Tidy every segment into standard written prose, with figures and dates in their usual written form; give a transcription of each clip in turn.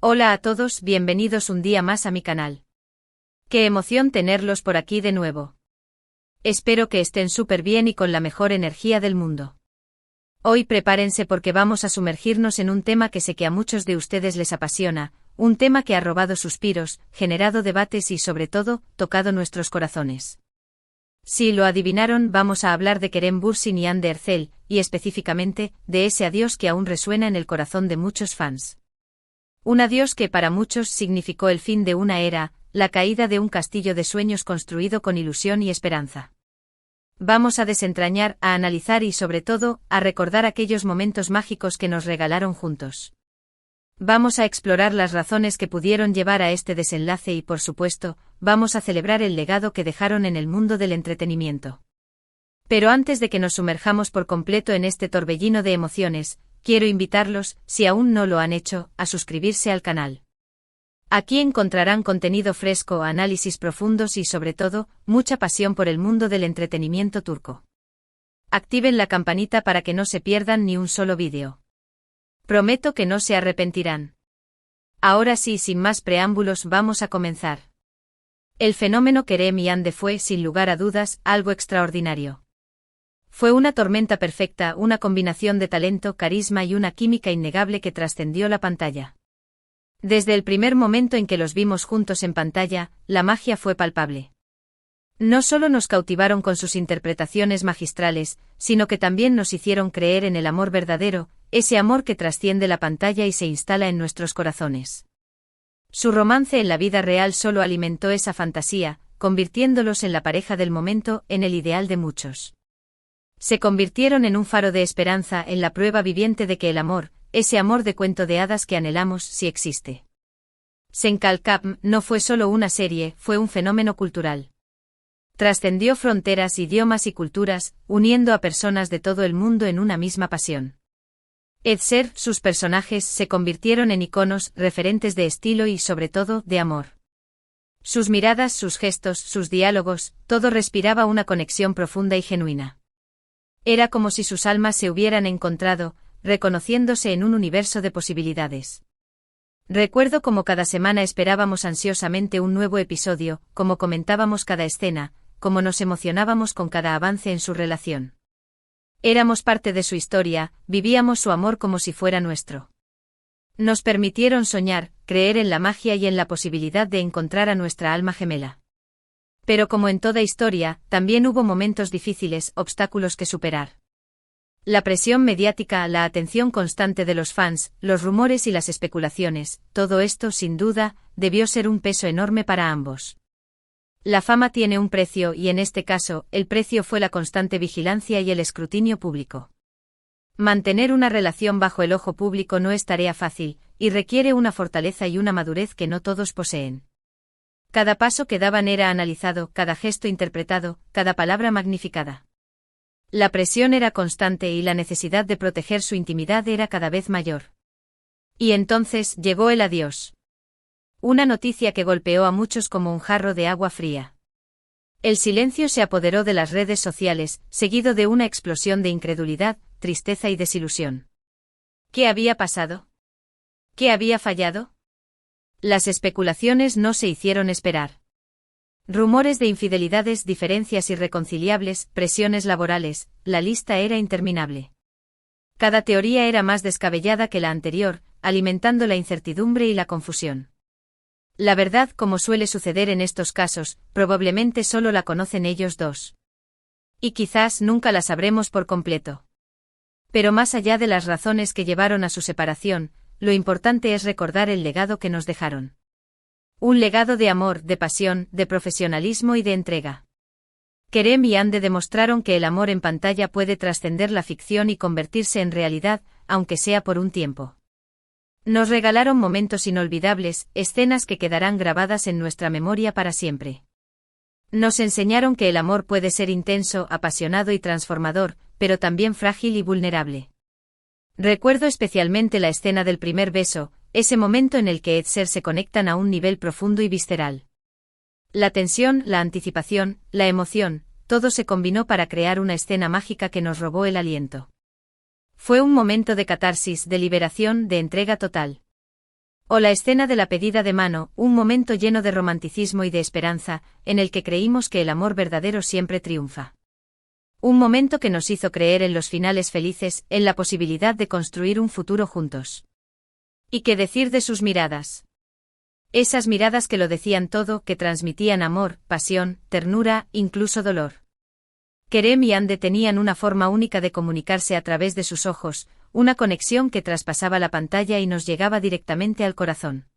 Hola a todos, bienvenidos un día más a mi canal. Qué emoción tenerlos por aquí de nuevo. Espero que estén súper bien y con la mejor energía del mundo. Hoy prepárense porque vamos a sumergirnos en un tema que sé que a muchos de ustedes les apasiona, un tema que ha robado suspiros, generado debates y sobre todo, tocado nuestros corazones. Si lo adivinaron, vamos a hablar de Kerem Bürsin y Hande Erçel, y específicamente, de ese adiós que aún resuena en el corazón de muchos fans. Un adiós que para muchos significó el fin de una era, la caída de un castillo de sueños construido con ilusión y esperanza. Vamos a desentrañar, a analizar y sobre todo, a recordar aquellos momentos mágicos que nos regalaron juntos. Vamos a explorar las razones que pudieron llevar a este desenlace y por supuesto, vamos a celebrar el legado que dejaron en el mundo del entretenimiento. Pero antes de que nos sumerjamos por completo en este torbellino de emociones, quiero invitarlos, si aún no lo han hecho, a suscribirse al canal. Aquí encontrarán contenido fresco, análisis profundos y sobre todo, mucha pasión por el mundo del entretenimiento turco. Activen la campanita para que no se pierdan ni un solo vídeo. Prometo que no se arrepentirán. Ahora sí, sin más preámbulos, vamos a comenzar. El fenómeno Kerem y Hande fue, sin lugar a dudas, algo extraordinario. Fue una tormenta perfecta, una combinación de talento, carisma y una química innegable que trascendió la pantalla. Desde el primer momento en que los vimos juntos en pantalla, la magia fue palpable. No solo nos cautivaron con sus interpretaciones magistrales, sino que también nos hicieron creer en el amor verdadero, ese amor que trasciende la pantalla y se instala en nuestros corazones. Su romance en la vida real solo alimentó esa fantasía, convirtiéndolos en la pareja del momento, en el ideal de muchos. Se convirtieron en un faro de esperanza, en la prueba viviente de que el amor, ese amor de cuento de hadas que anhelamos, sí existe. Senkalkam no fue solo una serie, fue un fenómeno cultural. Trascendió fronteras, idiomas y culturas, uniendo a personas de todo el mundo en una misma pasión. Sus personajes se convirtieron en iconos, referentes de estilo y sobre todo, de amor. Sus miradas, sus gestos, sus diálogos, todo respiraba una conexión profunda y genuina. Era como si sus almas se hubieran encontrado, reconociéndose en un universo de posibilidades. Recuerdo cómo cada semana esperábamos ansiosamente un nuevo episodio, cómo comentábamos cada escena, cómo nos emocionábamos con cada avance en su relación. Éramos parte de su historia, vivíamos su amor como si fuera nuestro. Nos permitieron soñar, creer en la magia y en la posibilidad de encontrar a nuestra alma gemela. Pero como en toda historia, también hubo momentos difíciles, obstáculos que superar. La presión mediática, la atención constante de los fans, los rumores y las especulaciones, todo esto, sin duda, debió ser un peso enorme para ambos. La fama tiene un precio y en este caso, el precio fue la constante vigilancia y el escrutinio público. Mantener una relación bajo el ojo público no es tarea fácil, y requiere una fortaleza y una madurez que no todos poseen. Cada paso que daban era analizado, cada gesto interpretado, cada palabra magnificada. La presión era constante y la necesidad de proteger su intimidad era cada vez mayor. Y entonces llegó el adiós. Una noticia que golpeó a muchos como un jarro de agua fría. El silencio se apoderó de las redes sociales, seguido de una explosión de incredulidad, tristeza y desilusión. ¿Qué había pasado? ¿Qué había fallado? Las especulaciones no se hicieron esperar. Rumores de infidelidades, diferencias irreconciliables, presiones laborales, la lista era interminable. Cada teoría era más descabellada que la anterior, alimentando la incertidumbre y la confusión. La verdad, como suele suceder en estos casos, probablemente solo la conocen ellos dos. Y quizás nunca la sabremos por completo. Pero más allá de las razones que llevaron a su separación, lo importante es recordar el legado que nos dejaron. Un legado de amor, de pasión, de profesionalismo y de entrega. Kerem y Hande demostraron que el amor en pantalla puede trascender la ficción y convertirse en realidad, aunque sea por un tiempo. Nos regalaron momentos inolvidables, escenas que quedarán grabadas en nuestra memoria para siempre. Nos enseñaron que el amor puede ser intenso, apasionado y transformador, pero también frágil y vulnerable. Recuerdo especialmente la escena del primer beso, ese momento en el que se conectan a un nivel profundo y visceral. La tensión, la anticipación, la emoción, todo se combinó para crear una escena mágica que nos robó el aliento. Fue un momento de catarsis, de liberación, de entrega total. O la escena de la pedida de mano, un momento lleno de romanticismo y de esperanza, en el que creímos que el amor verdadero siempre triunfa. Un momento que nos hizo creer en los finales felices, en la posibilidad de construir un futuro juntos. ¿Y qué decir de sus miradas? Esas miradas que lo decían todo, que transmitían amor, pasión, ternura, incluso dolor. Kerem y Hande tenían una forma única de comunicarse a través de sus ojos, una conexión que traspasaba la pantalla y nos llegaba directamente al corazón.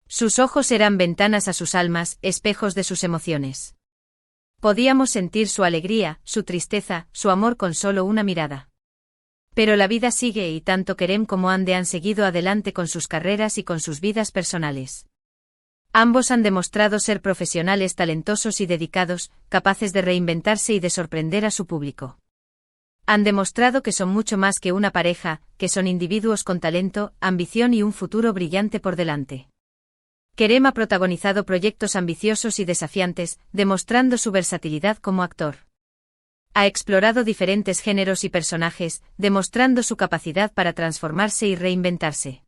Sus ojos eran ventanas a sus almas, espejos de sus emociones. Podíamos sentir su alegría, su tristeza, su amor con solo una mirada. Pero la vida sigue y tanto Kerem como Hande han seguido adelante con sus carreras y con sus vidas personales. Ambos han demostrado ser profesionales talentosos y dedicados, capaces de reinventarse y de sorprender a su público. Han demostrado que son mucho más que una pareja, que son individuos con talento, ambición y un futuro brillante por delante. Kerem ha protagonizado proyectos ambiciosos y desafiantes, demostrando su versatilidad como actor. Ha explorado diferentes géneros y personajes, demostrando su capacidad para transformarse y reinventarse.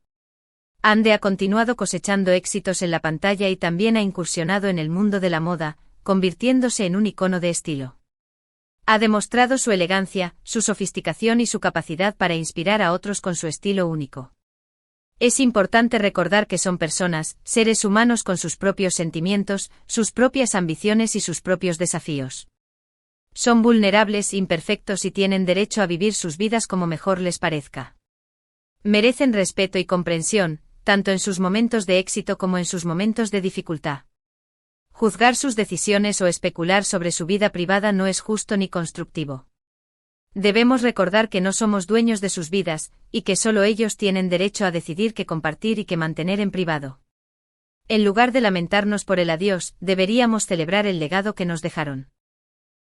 Hande ha continuado cosechando éxitos en la pantalla y también ha incursionado en el mundo de la moda, convirtiéndose en un icono de estilo. Ha demostrado su elegancia, su sofisticación y su capacidad para inspirar a otros con su estilo único. Es importante recordar que son personas, seres humanos con sus propios sentimientos, sus propias ambiciones y sus propios desafíos. Son vulnerables, imperfectos y tienen derecho a vivir sus vidas como mejor les parezca. Merecen respeto y comprensión, tanto en sus momentos de éxito como en sus momentos de dificultad. Juzgar sus decisiones o especular sobre su vida privada no es justo ni constructivo. Debemos recordar que no somos dueños de sus vidas, y que solo ellos tienen derecho a decidir qué compartir y qué mantener en privado. En lugar de lamentarnos por el adiós, deberíamos celebrar el legado que nos dejaron.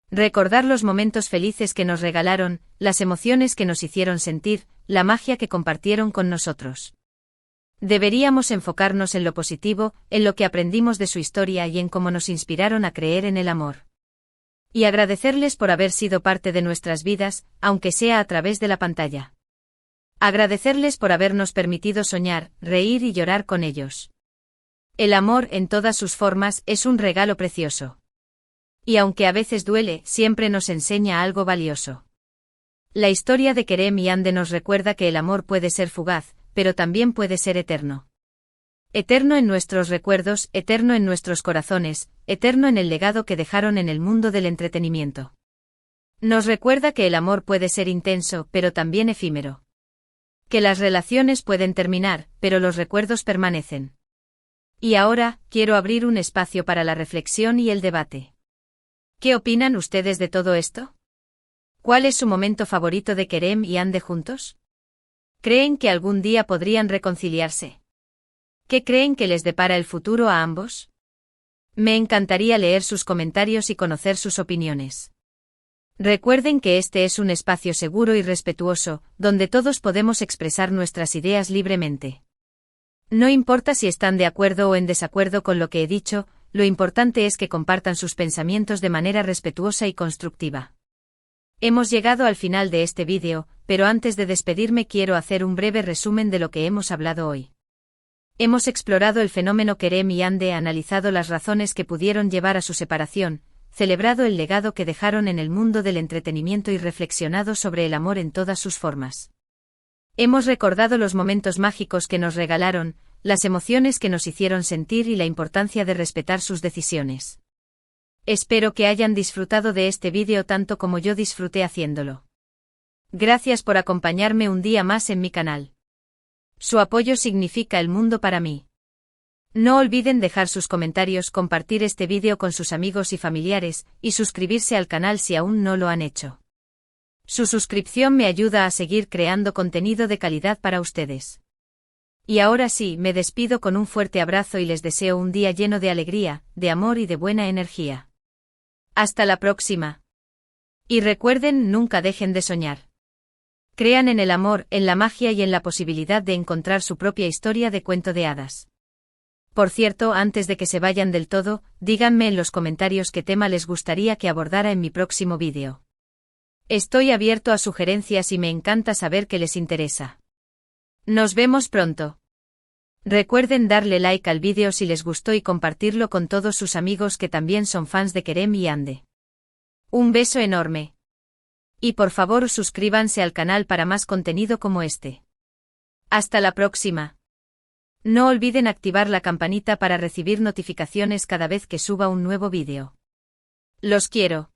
Recordar los momentos felices que nos regalaron, las emociones que nos hicieron sentir, la magia que compartieron con nosotros. Deberíamos enfocarnos en lo positivo, en lo que aprendimos de su historia y en cómo nos inspiraron a creer en el amor. Y agradecerles por haber sido parte de nuestras vidas, aunque sea a través de la pantalla. Agradecerles por habernos permitido soñar, reír y llorar con ellos. El amor, en todas sus formas, es un regalo precioso. Y aunque a veces duele, siempre nos enseña algo valioso. La historia de Kerem y Hande nos recuerda que el amor puede ser fugaz, pero también puede ser eterno. Eterno en nuestros recuerdos, eterno en nuestros corazones, eterno en el legado que dejaron en el mundo del entretenimiento. Nos recuerda que el amor puede ser intenso, pero también efímero. Que las relaciones pueden terminar, pero los recuerdos permanecen. Y ahora, quiero abrir un espacio para la reflexión y el debate. ¿Qué opinan ustedes de todo esto? ¿Cuál es su momento favorito de Kerem y Hande juntos? ¿Creen que algún día podrían reconciliarse? ¿Qué creen que les depara el futuro a ambos? Me encantaría leer sus comentarios y conocer sus opiniones. Recuerden que este es un espacio seguro y respetuoso, donde todos podemos expresar nuestras ideas libremente. No importa si están de acuerdo o en desacuerdo con lo que he dicho, lo importante es que compartan sus pensamientos de manera respetuosa y constructiva. Hemos llegado al final de este vídeo, pero antes de despedirme quiero hacer un breve resumen de lo que hemos hablado hoy. Hemos explorado el fenómeno Kerem y Hande, analizado las razones que pudieron llevar a su separación, celebrado el legado que dejaron en el mundo del entretenimiento y reflexionado sobre el amor en todas sus formas. Hemos recordado los momentos mágicos que nos regalaron, las emociones que nos hicieron sentir y la importancia de respetar sus decisiones. Espero que hayan disfrutado de este vídeo tanto como yo disfruté haciéndolo. Gracias por acompañarme un día más en mi canal. Su apoyo significa el mundo para mí. No olviden dejar sus comentarios, compartir este vídeo con sus amigos y familiares, y suscribirse al canal si aún no lo han hecho. Su suscripción me ayuda a seguir creando contenido de calidad para ustedes. Y ahora sí, me despido con un fuerte abrazo y les deseo un día lleno de alegría, de amor y de buena energía. Hasta la próxima. Y recuerden, nunca dejen de soñar. Crean en el amor, en la magia y en la posibilidad de encontrar su propia historia de cuento de hadas. Por cierto, antes de que se vayan del todo, díganme en los comentarios qué tema les gustaría que abordara en mi próximo vídeo. Estoy abierto a sugerencias y me encanta saber qué les interesa. Nos vemos pronto. Recuerden darle like al vídeo si les gustó y compartirlo con todos sus amigos que también son fans de Kerem y Ande. Un beso enorme. Y por favor suscríbanse al canal para más contenido como este. Hasta la próxima. No olviden activar la campanita para recibir notificaciones cada vez que suba un nuevo vídeo. Los quiero.